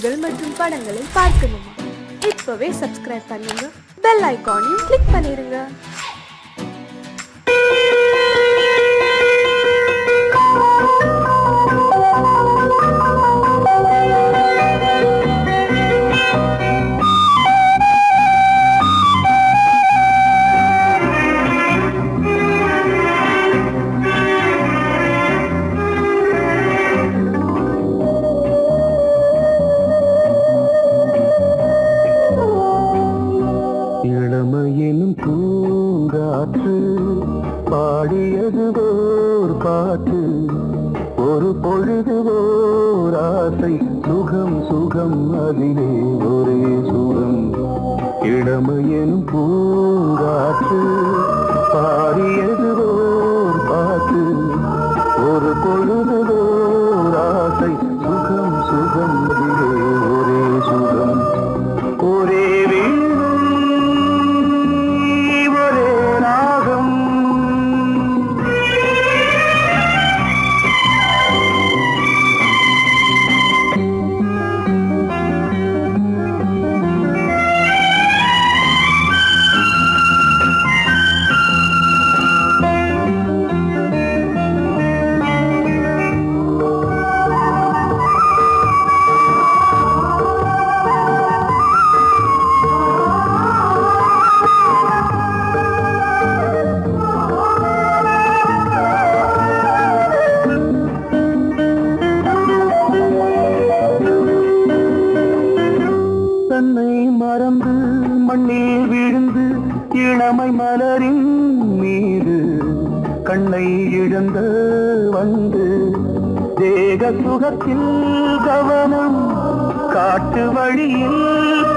பாடல்கள் மற்றும் படங்களை பார்க்கணுமா? இப்பவே சப்ஸ்கிரைப் பண்ணுங்க, பெல் ஐகானையும் கிளிக் பண்ணிருங்க. இளமையினும் பூங்காற்று பாடியது ஓர் பாட்டு, ஒரு பொழுது ஓர் ஆசை, சுகம் சுகம் அதிலே ஒரே சுகம். இளமையினும் பூங்காற்று பாடியது ஓர் பாட்டு, ஒரு பொழுது ஓர் ஆசை, சுகம் சுகம் அதிலே ஒரே சுகம். ஒரே தன்னை மறந்து மண்ணில் விழுந்து இளமை மலரின் மீது கண்ணை இழந்த வந்து தேக சுகத்தில் கவனம், காட்டு வழியில்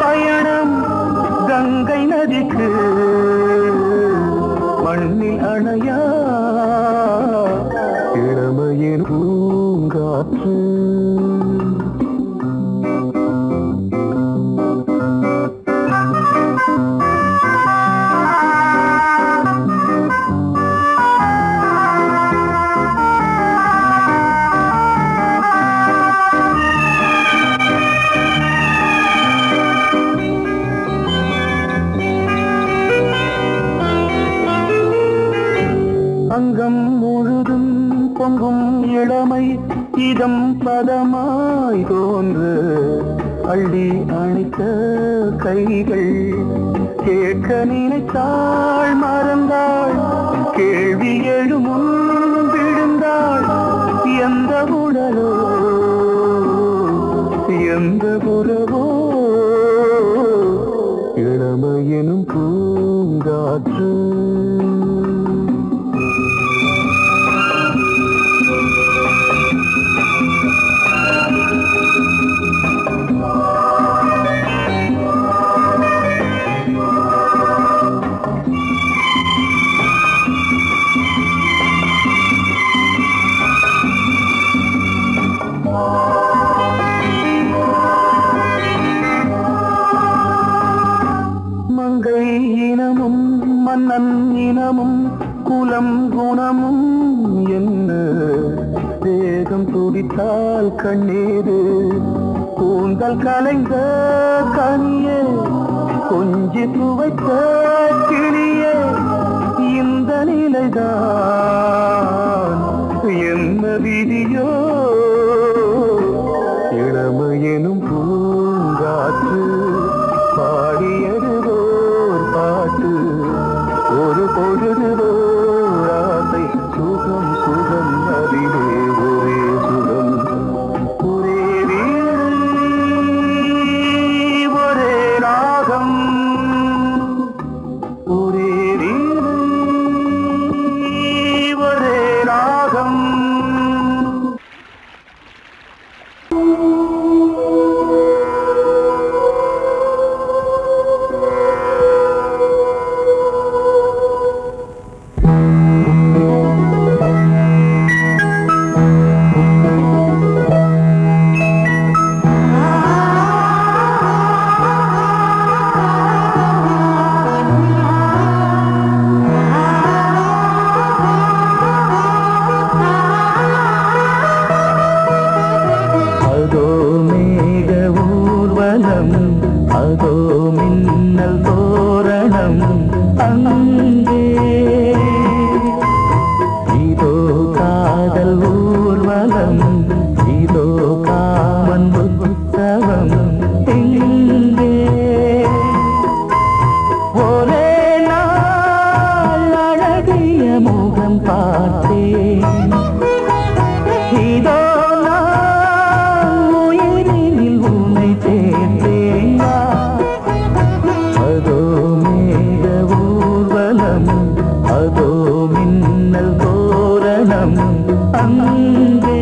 பயணம், கங்கை நதிக்கு மண்ணில் அணையா இளமையின் பூங்காற்று. அங்கம் முழுதும் பொங்கும் இளமை, இதம் பதமாய் தோன்று அள்ளி அணைத்த கைகள், கேட்க நினைத்தாள் மறந்தாள், கேள்வி எழுமுன் விழுந்தாள். எந்த உடலோ எந்த புறவோ இளமையெனும் பூங்காற்று. மங்கை இனமும் மன்னன் இனமும் குலம் குணமும் என்ன, தேகம் துடித்தால் கண்ணீரு, கூந்தல் கலைந்த கனியே, கொஞ்சி துவைத்த கிளியே, இந்த நிலைதான் என்ன விதியோ. இளமையெனும் பூங்காற்று பாடியது ஓர் பாட்டு, ஒரு பொழுது ஓர் ஆசை, சுகம் சுகம் அதிலே ஒரே சுகம். ஒரே வீடு ஒரே ராகம், ஒரே வீடு ஒரே ராகம். உற்சவம் இங்கே ஒரே நாள் அழகிய முகம் பார்த்தேன் இதோ நான் உயிரினில் உன்னை சேர்த்தேன் அதோ மேக ஊர்வலம் அதோ மின்னல் தோரணம் அங்கே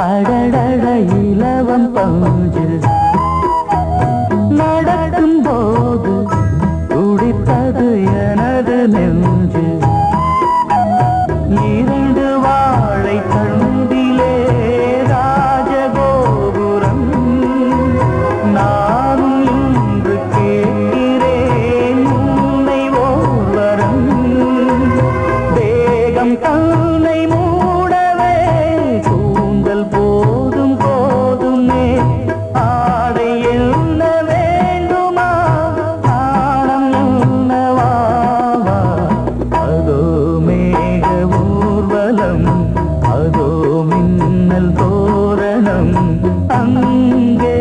அடடட இலவம் பஞ்சு நடக்கும் போது துடிப்பது எனது நெஞ்சு இரண்டு வாழை தண்டிலே ராஜகோபுரம் நானும் இன்று கேட்கிறேன் உன்னை ஓர்வரம் தேகம் தன்னை மூடவே கூந்தல் போதும் போதுமே ஆடை என்ன வேண்டுமா ஆடம் என்னவா அதோ மேக ஊர்வலம் அதோ மின்னல் தோரணம் அங்கே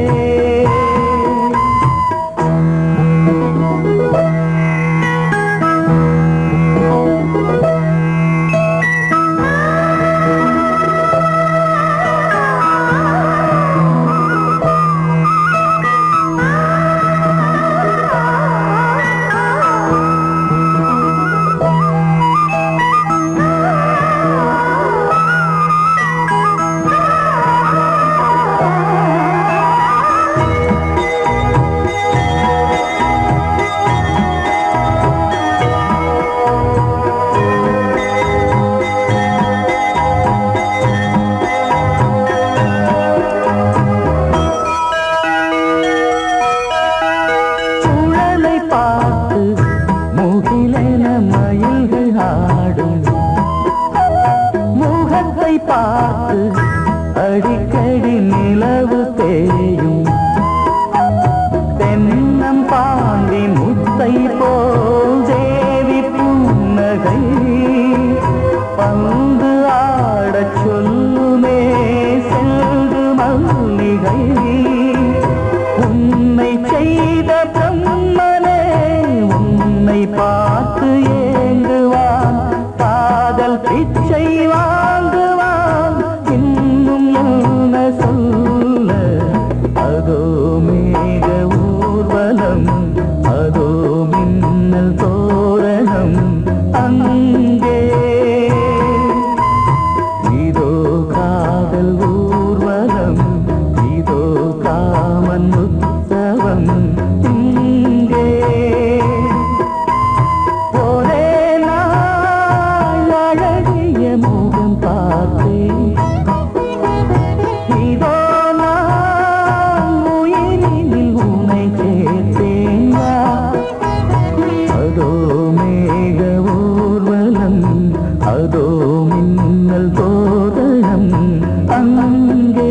மயில்கள் ஆடும் முகத்தை பார்த்து அடிக்கடி நிலவு தேயும் தென்னம் பாண்டி முத்தை போல் தேவி புன்னகை பந்து ஆடச் சொல்லுமே செல்து மல்லிகை உன்னை செய்த பிரம்மனே உன்னை பார்த்து ஏங்குவான் காதல் பிச்சை வாங்குவான் இன்னும் என்ன சொல்ல அதோ மேக ஊர்வலம் அதோ மின்னல் தோரணம் அங்கே இதோ காதல் ஊர்வலம் இதோ காமன் உற்சவம் இங்கே ஒரே நாள் அழகிய முகம் பார்த்தேன் இதோ நான் உயிரினில் உன்னை சேர்த்தேன் அதோ மேக ஊர்வலம் அதோ மின்னல் தோரணம் அங்கே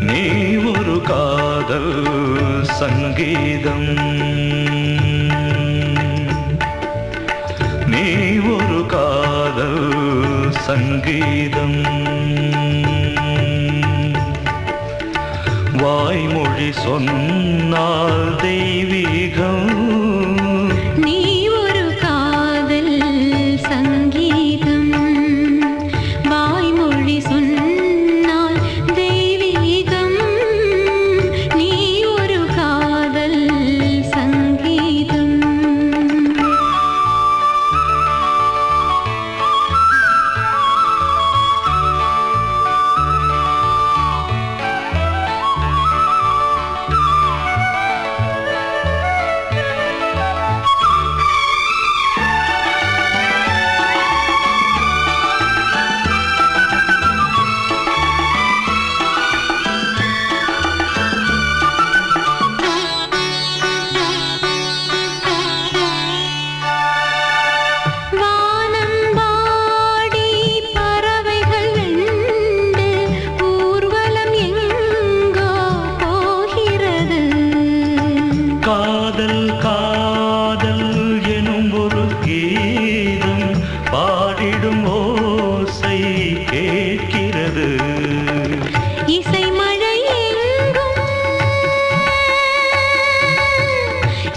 நீ ஒரு காதல் சங்கீதம் நீ ஒரு காதல் சங்கீதம் வாய்மொழி சொன்னால் தெய்வீகம். நீ ஒரு காதல் சங்கீதம். வாய்மொழி சொன்னால் தெய்வீகம். நீ ஒரு காதல் சங்கீதம். காதல் காதல் எனும் ஒரு கீதம் பாடிடும் ஓசை கேட்கிறது. இசை மழை எங்கும்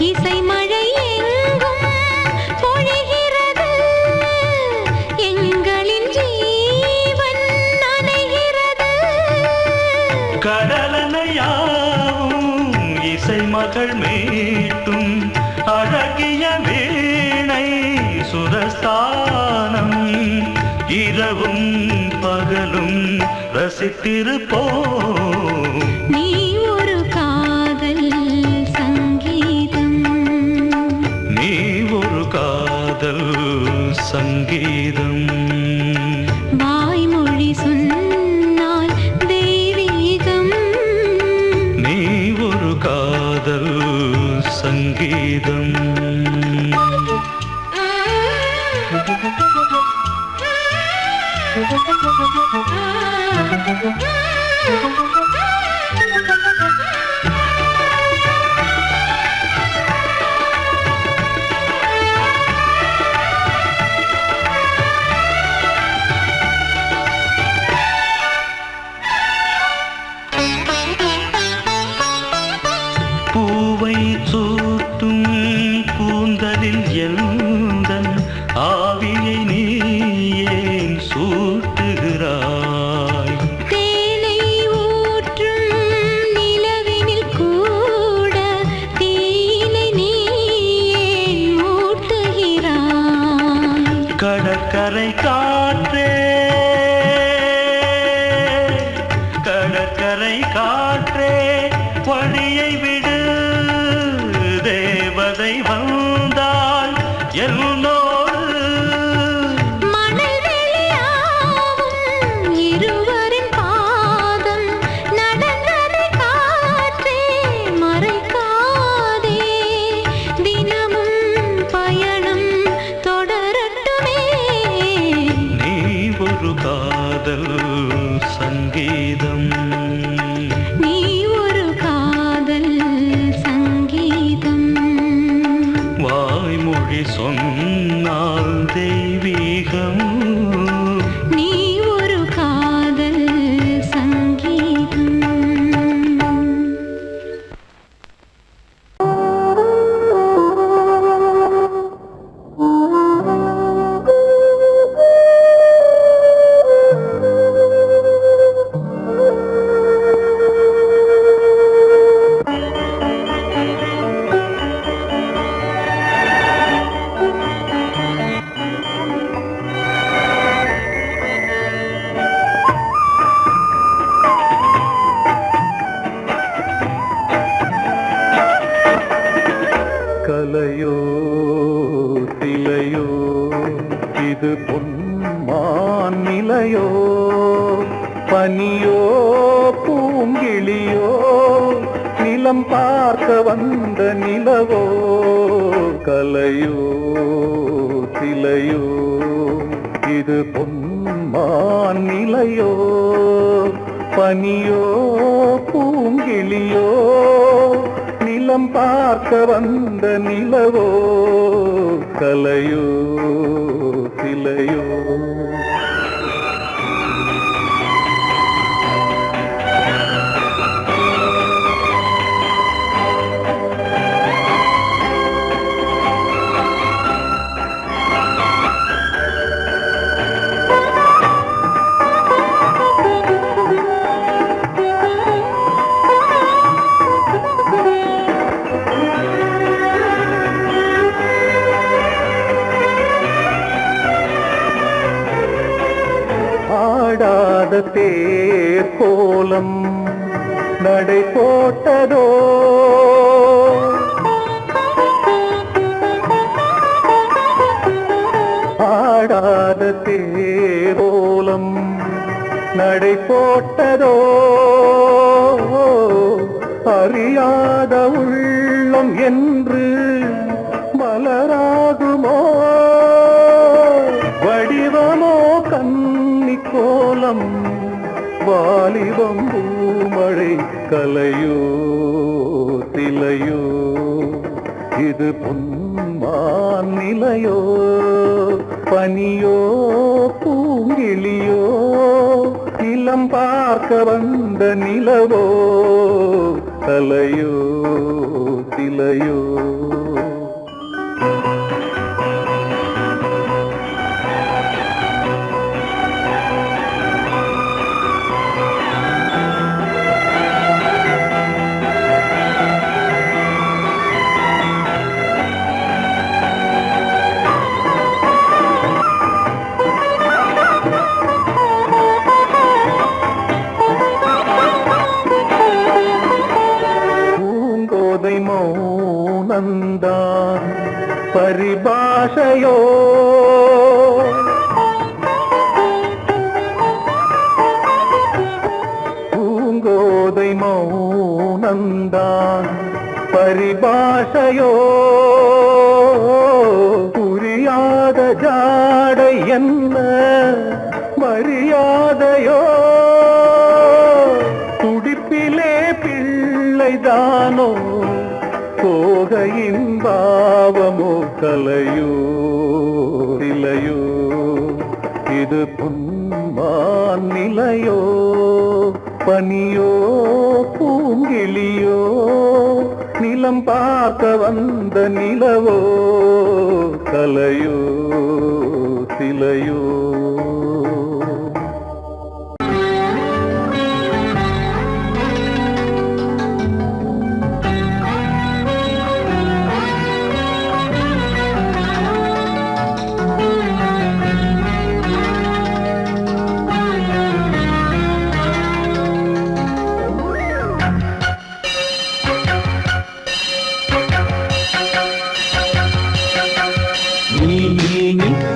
இசை மழை எங்கும் பொழிகிறது. எங்களின் ஜீவன் நனைகிறது. கடலனையாவும் இசை மகள் மீட்டும் அழகிய வீணை சுரஸ்தானம். இரவும் பகலும் ரசித்திருப்போம். நீ ஒரு காதல் சங்கீதம். நீ ஒரு காதல் சங்கீதம். வாய்மொழி சொன்னால் தெய்வீகம். நீ ஒரு காதல் சங்கீதம். பூவை சூட்டும் கூந்தலில் எந்தன் ஆவியை நீ ஏன் சூட்டுகிறாய்? தேனை ஊற்றும் நிலவினில் கூட தீனை நீ ஏன் மூட்டுகிறாய்? கடற்கரை காற்றே கடற்கரை காற்றே வழியை விடு. தேவதை வந்தால் என்னோடு மணல் வெளியாகும் இருவரின் பாதம் நடந்ததை காற்றே மறைக்காதே. தினமும் பயணம் தொடரட்டுமே. நீ ஒரு காதல் சங்கீதம். நீ ஒரு காதல் சங்கீதம். வாய்மொழி சொன்னால் தெய்வீகம். நீ ஒரு காதல் சங்கீதம். கலையோ சிலையோ இது பொன்மான் நிலையோ, பனியோ பூங்கிளியோ, நிலம் பார்க்க வந்த நிலவோ. கலையோ சிலையோ இது பொன்மான் நிலையோ, பனியோ பூங்கிளியோ, நிலம் பார்க்க வந்த நிலவோ. கலையோ சிலையோ தேர் கோலம் நடை போட்டதோ ஆடாத தேரோலம் நடை போட்டதோ அறியாத உள்ளம் என்று மலராகுமோ வடிவமோ கன்னி கோலம் வாலிபம் பூமழை கலையோ திலையோ இது பொன்மான் நிலையோ பனியோ பூங்கிளியோ நிலம் பார்க்க வந்த நிலவோ கலையோ திலையோ மௌனந்தான் பரிபாஷையோ பூங்கோதை மௌனந்தான் பரிபாஷையோ புரியாத ஜாடை என்ன மரியாதையோ துடிப்பிலே பிள்ளைதானோ கோகையின் பாவமோ கலையோ இலையோ இது பொன்மான் நிலையோ பனியோ பூங்கிளியோ நிலம் பார்க்க வந்த நிலவோ கலையோ சிலையோ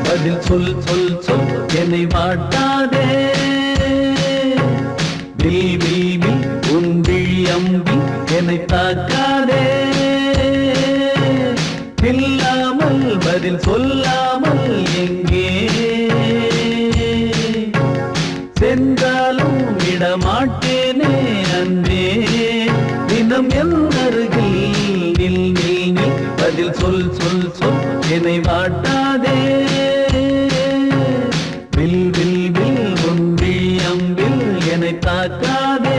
பதில் சொல் சொல் சொல் என்னை வாட்டாதே தேவி உன் விழி அம்பி என்னை தாக்காதே இல்லாமல் பதில் சொல்லாமல் எங்கே சென்றாலும் விடமாட்டேனே அன்பே தினம் என் அருகில் நில் நில் நில் பதில் சொல் சொல் சொல் என்னை வாட்டாதே வில் வில் வில் ஒன்றி அம்பில் என்னை தாக்காதே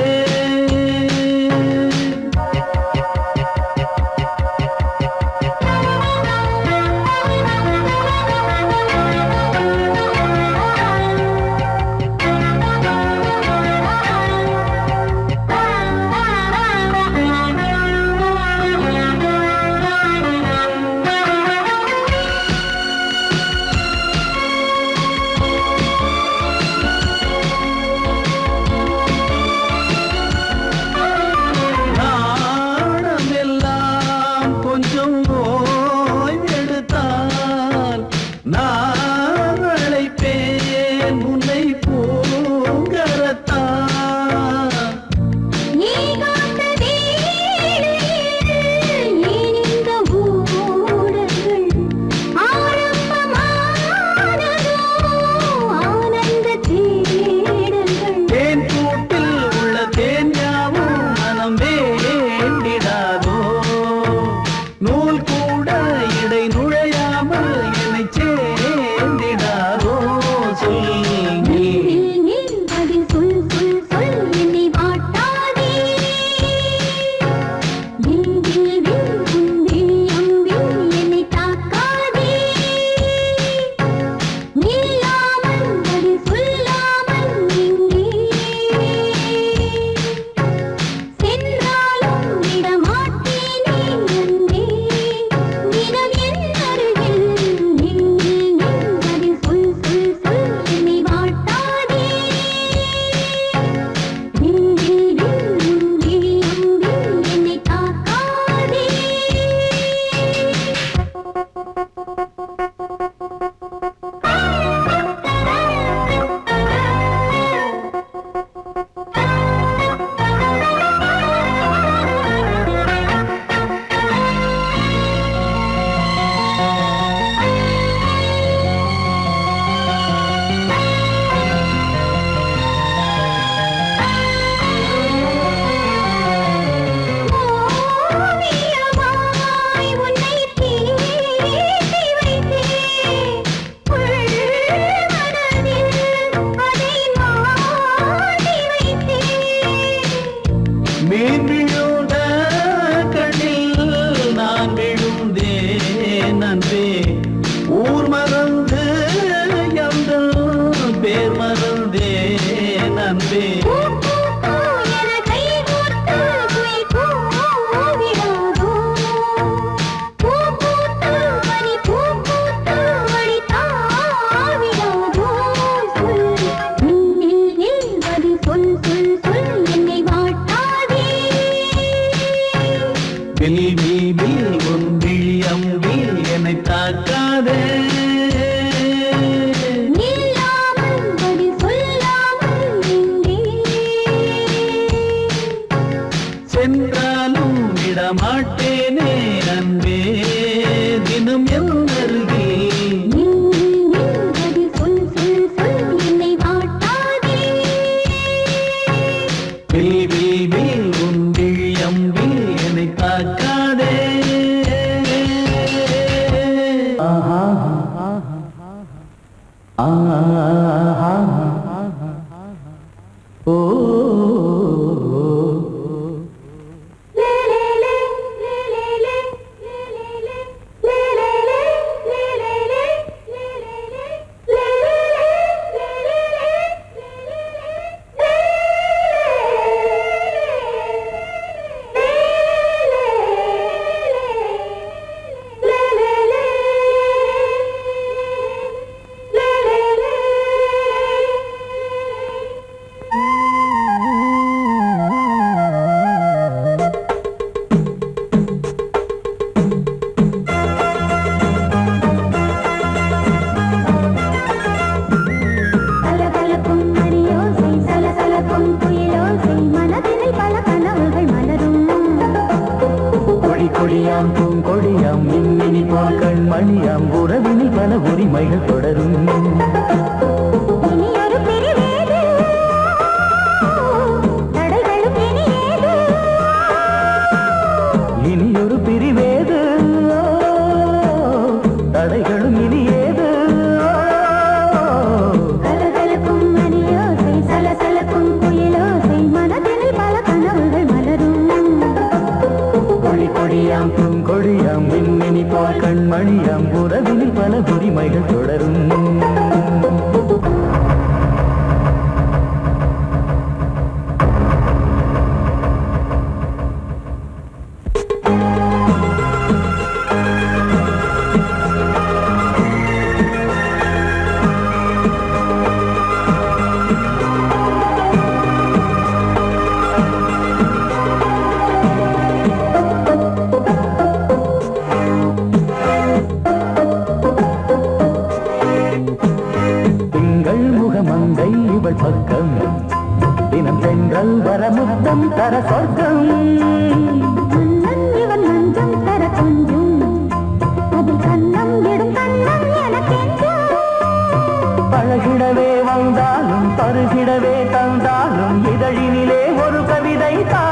மீன் விழுந்த கண்ணில் நான் விழுந்தேன் அன்பே. ஊர் மறந்து எங்கள் பேர் மறந்தேன் அன்பே. என்னை தாக்காதே சென்றாலும் விடமாட்டேனே அன்பே தினம் என் அருகில். வில் வில் வில் உன் விழியம்பில் என்னை தாக்காதே. கொடியாம் பூங்கொடியாம் மின்மினி போல் கண்மணியாம் உறவினில் பல உரிமைகள் தொடரும். இனியொரு பிரிவேது தடைகளும் இனியேது. கொடியாம் பூங்கொடியாம் மின்மினி போல் கண்மணியாம் உறவினில் பல உரிமைகள் தொடரும். மங்கை இவள் பக்கம் தினம் சென்றல் வர முத்தம் தர சொர்க்கம். இவன் மஞ்சம் தர கொஞ்சம் அதில் கண்ணம் இடும் கண்ணம் எனக்கென்றும். பழகிடவே வந்தாலும் பருகிடவே தந்தாலும் இதழினிலே ஒரு கவிதை தான்.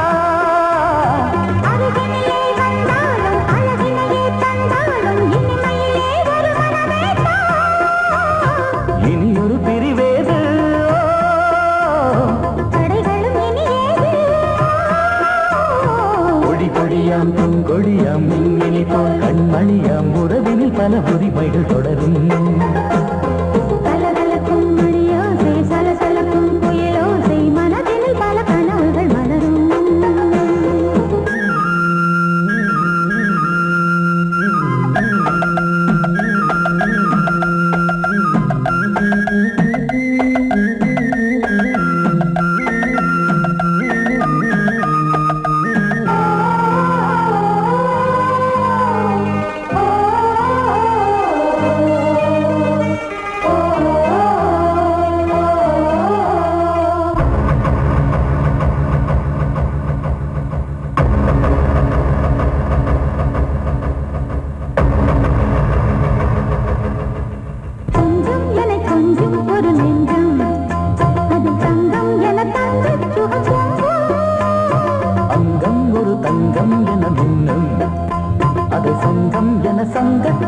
அருகினிலே வந்தாலும் அழகினையே தந்தாலும் இனிமையிலே ஒரு மனமே தான். இனியொரு பிரிவேது கொடியாம் பூங்கொடியாம் மின்மினி போல் கண்மணியாம் உறவினில் பல உரிமைகள் தொடரும். கலகலக்கும் மணியோசை சலசலக்கும் புயலோசை மனதினில் பல கனவுகள் மலரும்.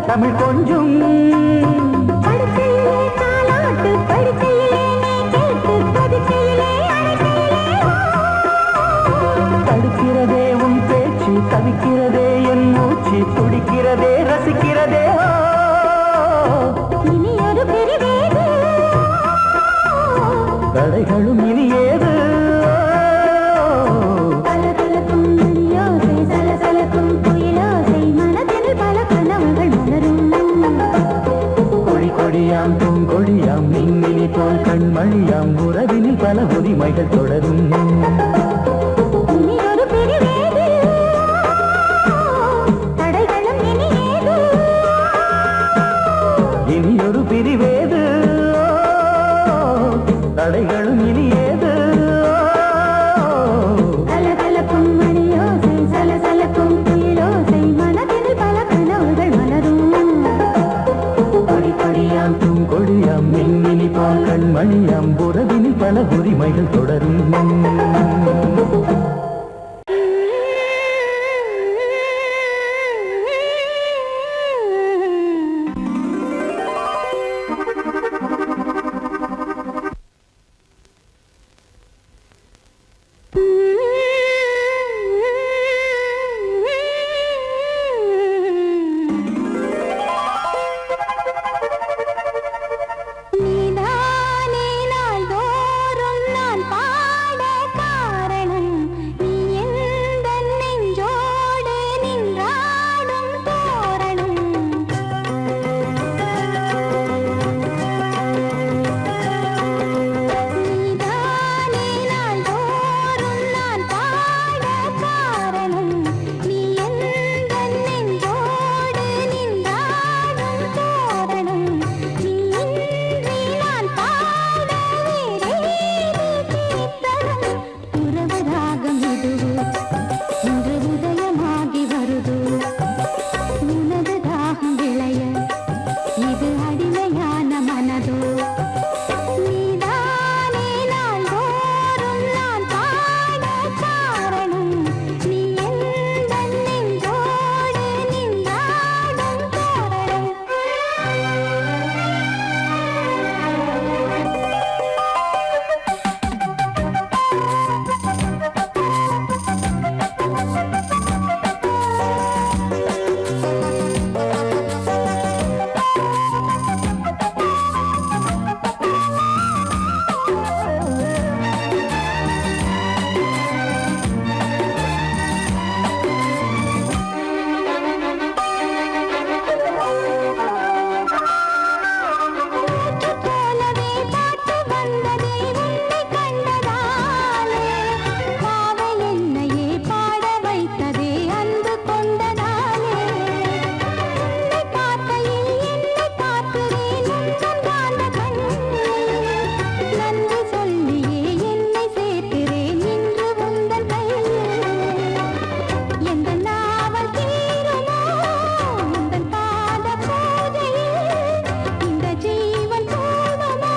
தமிழ் கொஞ்சம் தவிக்கிறதே உன் பேச்சு, தவிக்கிறதே என் மூச்சு, துடிக்கிறதே ரசிக்கிறதே. இனி ஒரு பிரிவேது, தடைகளும் இனி ஏது. கலகலக்கும் மணியோசை, சலசலக்கும் குயிலோசை, மனதில் பல கனவுகள் மலரும். கொடி கொடியாம் பூங்கொடியாம் மின்மினி போல் கண்மணியாம், உறவினில் பல உரிமைகள் தொடரும். இனி ஒரு பிரிவேது, தடைகளும் இனி ஏது. இனி ஒரு பிரிவேது, தடைகளும் இனி ஏது. கலகலக்கும் மணியோசை, சலசலக்கும் குயிலோசை, மனதில் பல கனவுகள் மலரும். கொடி கொடியாம் பூங்கொடியாம் மின்மினி போல் கண்மணியாம், உறவினில் பல உரிமைகள் தொடரும். நீதானே நாள்தோறும் நான் பாட காரணம், நீ எந்தன் நெஞ்சோடு நின்றாடும் தோரணம். நீதானே நாள்தோறும் நான் பாட காரணம், நீ எந்தன் நெஞ்சோடு நின்றாடும் தோரணம். நீ இன்றி நான் பாட வேறேது கீர்த்தனம். உறவு ராகம் இதுவோ இன்று உதயமாகி வருதோ, உனது தாகம் விளைய இது அடிமையான மனதோ. நீதானே நாள்தோறும் நான் பாட காரணம், நீ எந்தன் நெஞ்சோடு நின்றாடும் தோரணம். போலவே பாட்டு வந்ததே உன்னை கண்டதாலே, பாவை என்னையே பாட வைத்ததே அன்பு கொண்டதாலே. உன்னை பார்க்கையில் என்னை பார்க்கிறேன் உந்தன் காந்த கண்ணில், நன்றி சொல்லியே என்னை சேர்க்கிறேன் இன்று உந்தன் கையில். எந்த நாவல் தீருமோ உந்தன் பாத பூஜையில், இந்த ஜீவன் போதுமோ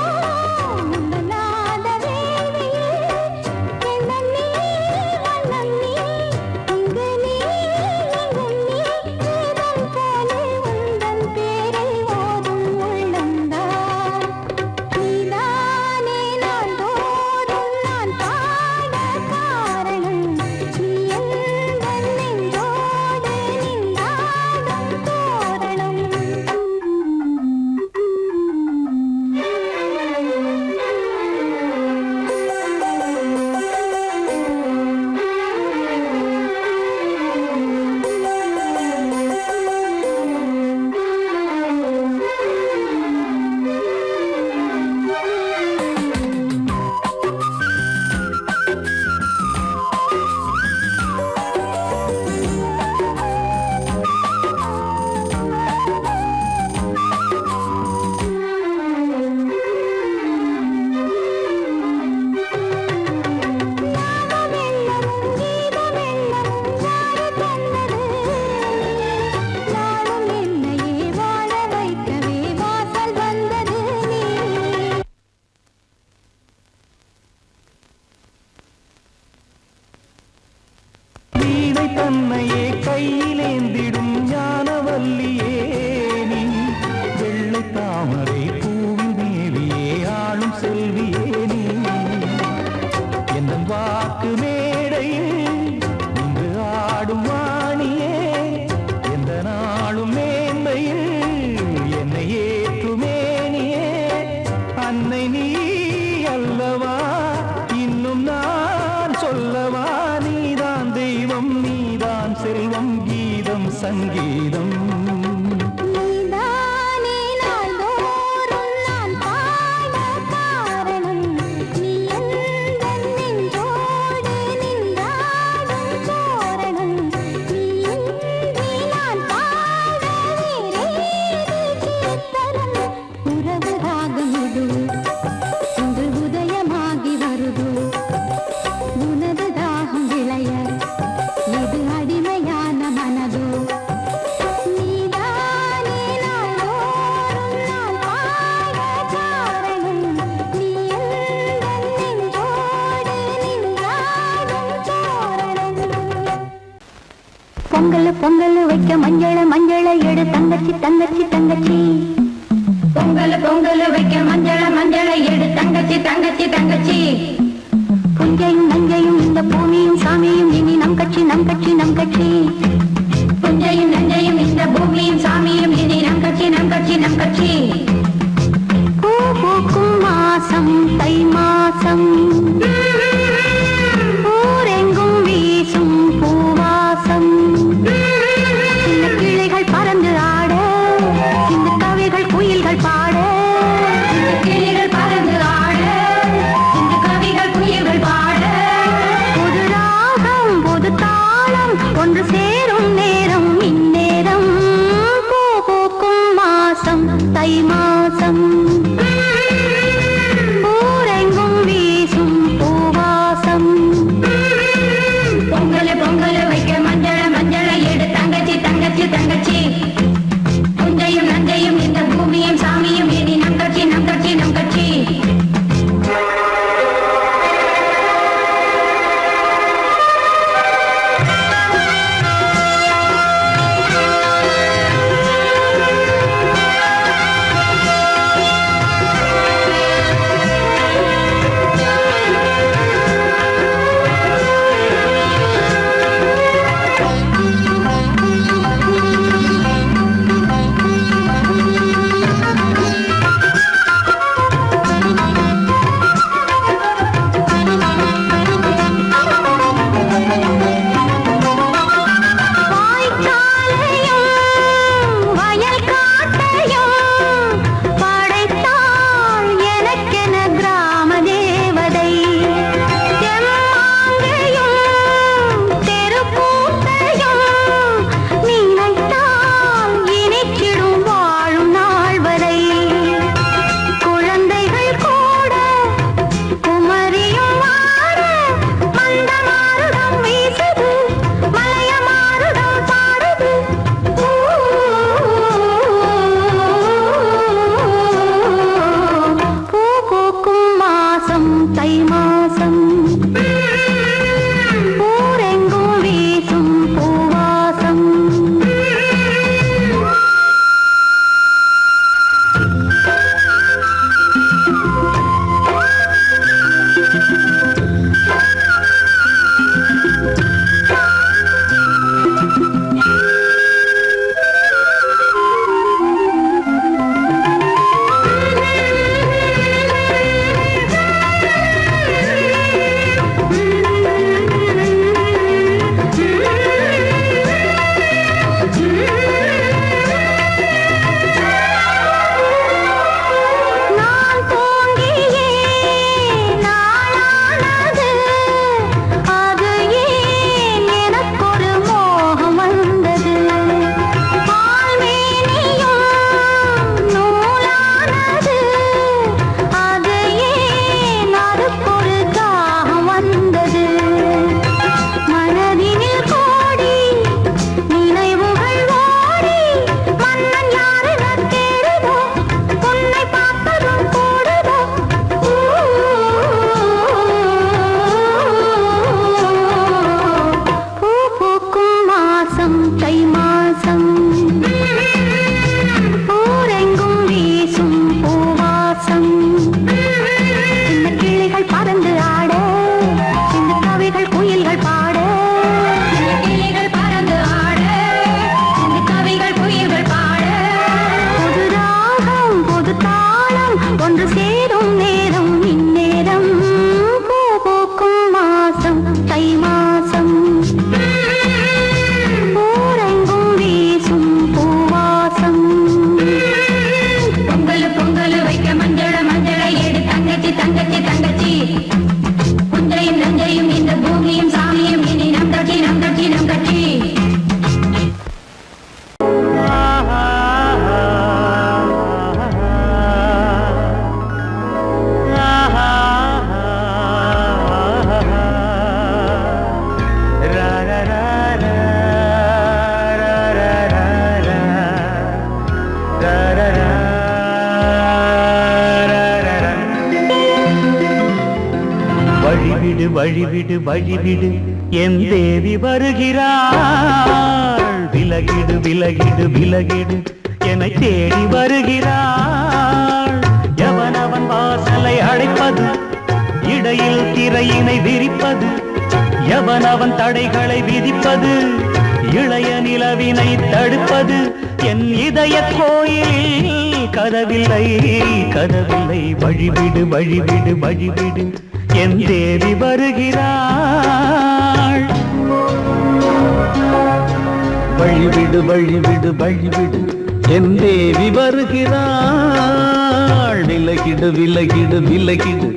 உந்தன் நாத வேள்வியில். எண்ணம் நீ வண்ணம் நீ, இங்கு நீ எங்கும் நீ, வேதம் போலே உந்தன் பேரை ஓதும் உள்ளம்தான். நீதானே நாள்தோறும் நான் பாட காரணம், நீ எந்தன் நெஞ்சோடு நின்றாடும் தோரணம். நாதமெல்லமும் கீதமெல்லமும் யாரு தந்தது? நாளும் என்னையே வாழ வைக்கவே வாசல் வந்தது நீ. வீணை தன்னையே கையிலேந்திடும் ஞானவல்லியே நீ, வெள்ளை தாமரை பூவின் தேவியே ஆளும் செல்வியே நீ. எந்தன் வாக்கு மேடையில் சங்கீதம். நீதானே நாள்தோறும் நான் பாட காரணம். நீ எந்தன் நெஞ்சோடு நின்றாடும் தோரணம். நீ இன்றி நான் பாட வேறேது கீர்த்தனம். உறவு ராகம் இது இன்று உதயமாகி வருது. உனது தாகம் விளைய இது அடிமையான மனதோ. நீதானே நாள்தோறும் நான் பாட காரணம். நீ எந்தன் நெஞ்சோடு நின்றாடும் தோரணம். பொங்கல் பொங்கல் வைக்க மஞ்சள மஞ்சள எடு தங்கச்சி தங்கச்சி தங்கச்சி. பொங்கல் பொங்கல் வைக்க மஞ்சள மஞ்சள எடு தங்கச்சி தங்கச்சி தங்கச்சி. புஞ்சையும் நஞ்சையும் இந்த பூமியும் சாமியும் இனி நம் கட்சி நம் கட்சி நம் கட்சி. புஞ்சையும் நஞ்சையும் இந்த பூமியும் சாமியும் இனி நம் கட்சி நம் கட்சி நம் கட்சி. பூ பூக்கும் மாசம் தை மாசம். ஊரெங்கும் வீசும் பூவாசம். சின்ன கிளைகள் பறந்து ஆட சின்ன கவிகள் குயில்கள் பாட. சின்ன கிளிகள் பறந்து ஆட சின்ன கவிகள் குயில்கள் பாட. புது ராகம் புது தாளம் ஒன்று சேரும் நேரம் இந்நேரம். பூ பூக்கும் மாசம் தை மாசம். ஊரெங்கும் வீசும் பூ வழிவிடு வழிவிடு என் தேவி வருகிறாள். விலகிடு விலகிடு விலகிடு என்னை தேடி வருகிறாள். எவனவன் வாசலை அடைப்பது, இடையில் திரையினை விரிப்பது, எவனவன் தடைகளை விதிப்பது, இளைய நிலவினை தடுப்பது, என் இதய கோயில் கதவில்லை கதவில்லை. வழிவிடு வழிவிடு வழிவிடு என் தேவி வருகிறாள். வழிவிடு வழிவிடு வழிவிடு என் தேவி வருகிறாள். விலகிடு விலகிடு விலகிடு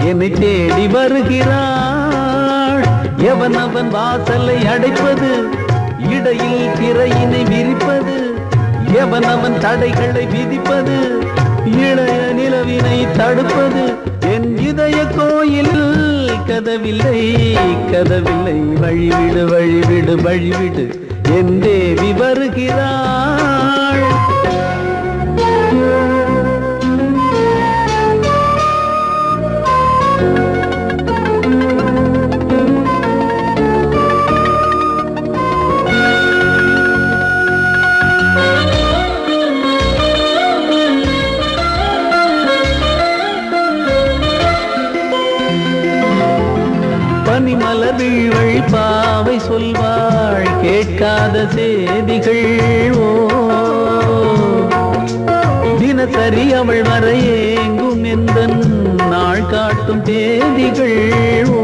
என்னை தேடி வருகிறாள். எவனவன் வாசலை அடைப்பது, இடையில் திரையினை விரிப்பது, எவனவன் தடைகளை விதிப்பது, இளைய நிலவினை தடுப்பது, என் இதய கோயில் கதவில்லை கதவில்லை. வழிவிடு வழிவிடு வழிவிடு என் தேவி வருகிறாள். பனிமலர் வீழ்வழி பாவை சொல்வாள் கேட்காத செய்திகள். ஓ தினசரி அவள் வர ஏங்கும் எந்த நாள் காட்டும் தேதிகள். ஓ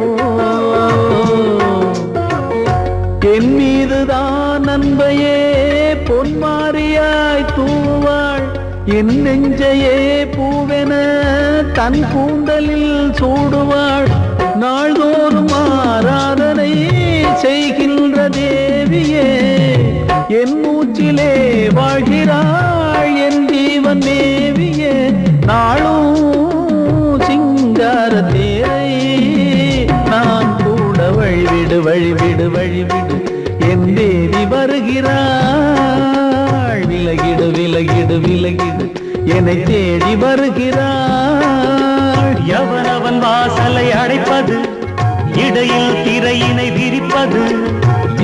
என் மீதுதான் அன்பையே பொன்மாரியாய் தூவாள். என் நெஞ்சையே பூவென தன் கூந்தலில் சூடுவாள். நாள்தோறும் ஆராதனை செய்கின்ற தேவியே, என் மூச்சிலே வாழ்கிறாள் என் ஜீவன் தேவியே. நாளும் சிங்கார தேரை நான் கூட வழிவிடு வழிவிடு வழிவிடு என் தேவி வருகிறாள். விலகிடு விலகிடு விலகிடு என்னை தேடி வருகிறாள். எவனவன் வாசலை அடைப்பது, இடையில் திரையினை விரிப்பது,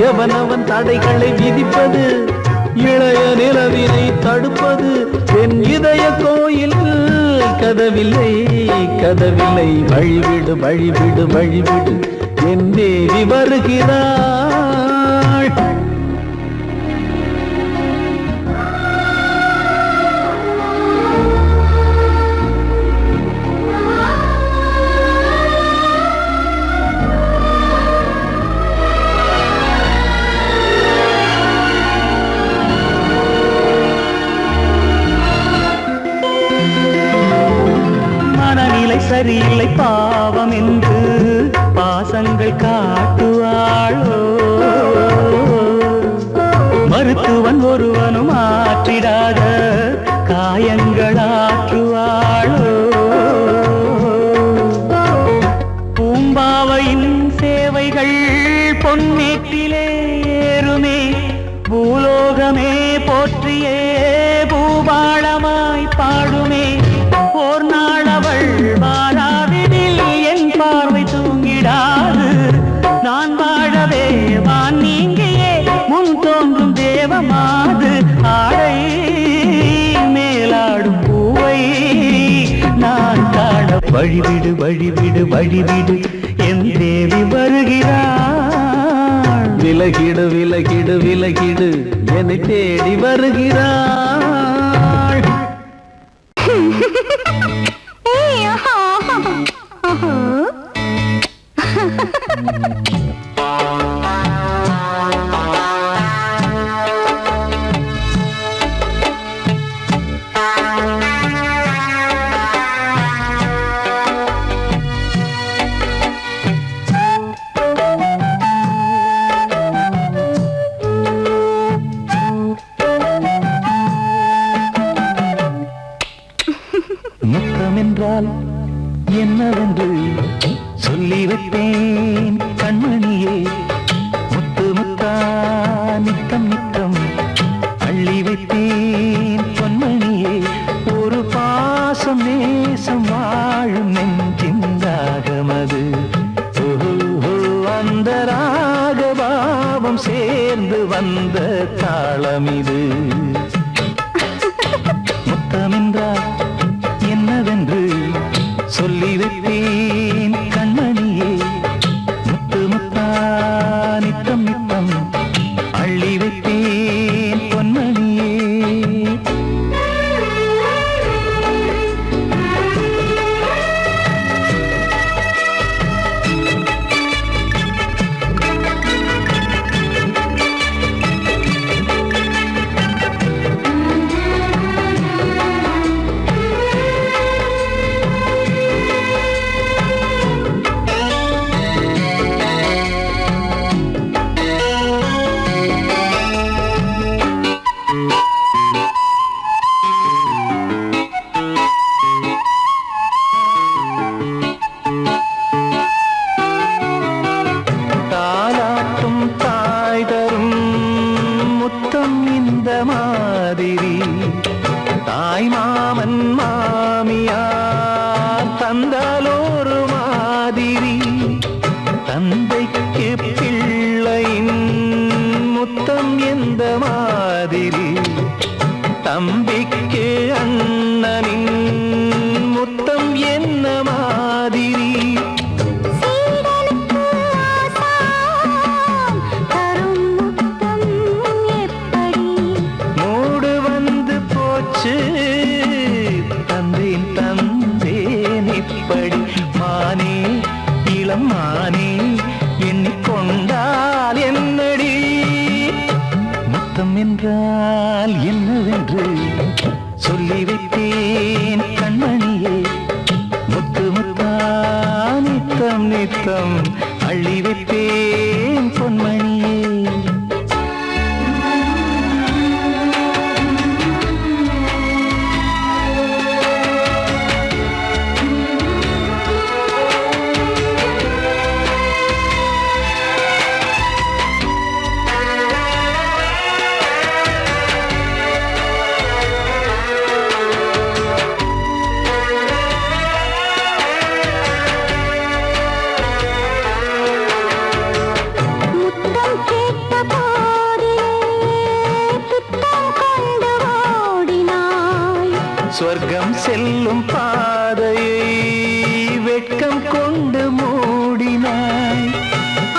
எவனவன் தடைகளை விதிப்பது, இளைய நிலவினை தடுப்பது, என் இதய கோயில் கதவில்லை கதவில்லை. வழிவிடு வழிவிடு வழிவிடு என் தேவி வருகிறாள். சரியில்லை பாவம் என்று பாசங்கள் காட்டுவாளோ. மருத்துவன் ஒருவனும் ஆற்றிடாத காயங்களாற்றுவாளோ. பூம்பாவையின் சேவைகள் பொன்னேற்றிலே ஏறுமே, பூலோகமே போற்றியே பூபாளமாய் பாடுமே. ஓர் நாள் அவள் வாராவிடில் என் பார்வை தூங்கிடாது. நான் வாழவே வான் நீங்கியே முன் தோன்றும் தேவமாது. ஆடை மேலாடும் பூவை நான் காண வழிவிடு வழிவிடு வழிவிடு என் தேவி வருகிறாள். விலகிடு விலகிடு விலகிடு என்னை தேடி வருகிறாள். முத்தமென்றால் என்னவென்று சொல்லி வைப்பேன் கண்மணியே. முத்து முத்தா நித்தம் நித்தம் அள்ளி வைப்பேன் பொன்மணியே. ஒரு பாசம் நேசம் வாழும் நெஞ்சின் ராகமது. ஓ சேர்ந்து வந்த தாளம் இது. முத்தமென்றால் என்னவென்று சொல்லி வைத்தேன் கண்மணியே. முத்து முத்தா நித்தம் நித்தம் அள்ளி வைத்தேன் பொன்மணியே. தாலாட்டும் தாய் தரும் முத்தம் இந்த மாதிரி தாய் மாமன் மாமியார் தந்தாலோரு மாதிரி. தந்தைக்கு பிள்ளையின் முத்தம் எந்த மாதிரி தம்பிக்கு அண்ணனின் முத்தம் என்ன மாதிரி. சீடனுக்கு ஆசான் தரும் முத்தம் எப்படி? மூடு வந்து போச்சு தந்தேன் தந்தேன் இப்படி. மானே இளம் மானே எண்ணிக்கொண்டால் என்னடி. முத்தம் என்றால் என்னவென்று சொல்லி வைத்தேன் கண்மணியே. முத்து முத்தா நித்தம் நித்தம் அள்ளி வைத்தேன் பொன்மணியே. முத்தம் கேட்ட போதிலே துத்தம் கொண்டு ஓடினாய். சொர்க்கம் செல்லும் பாதையை வெட்கம் கொண்டு மூடினாய்.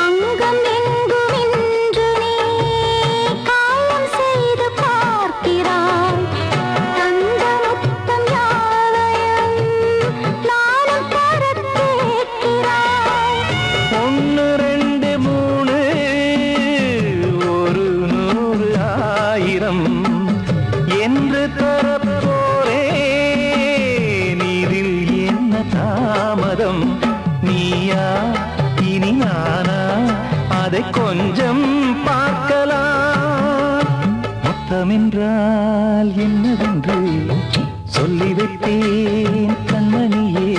அங்கம் எங்கும் இன்று நீ காயம் செய்து பார்க்கிறாய். தந்த முத்தம் யாவையும் நானும் தரக் கேட்கிறாய். 1 2 3 ஒரு 100 1000 என்று தரப்போரேன். இதில் என்ன தாமதம்? நீயா இனி நானா அதை கொஞ்சம் பார்க்கலாம். முத்தமென்றால் என்னவென்று சொல்லி வைத்தேன் கண்மணியே.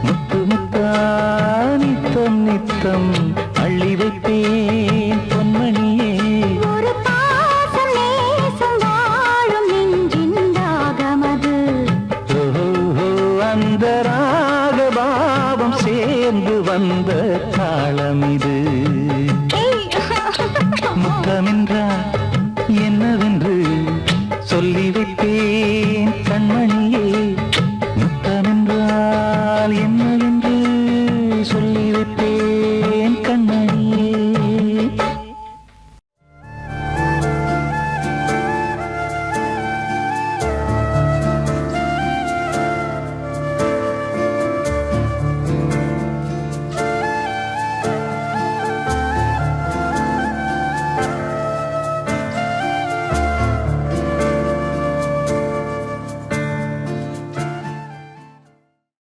முத்து முத்தா நித்தம் நித்தம் அள்ளி வைத்தேன் பொன்மணியே. ஒரு பாசம் நேசம் வாழும் நெஞ்சின் தாகமது. ஓஹோ, அந்த ராகபாவம் சேர்ந்து வந்த தாளம் இது. முத்தமென்றால் என்னவென்று சொல்லி வைத்தேன் கண்மணியே. முத்தமென்றால் என்னவென்று சொல்லி வைத்தேன்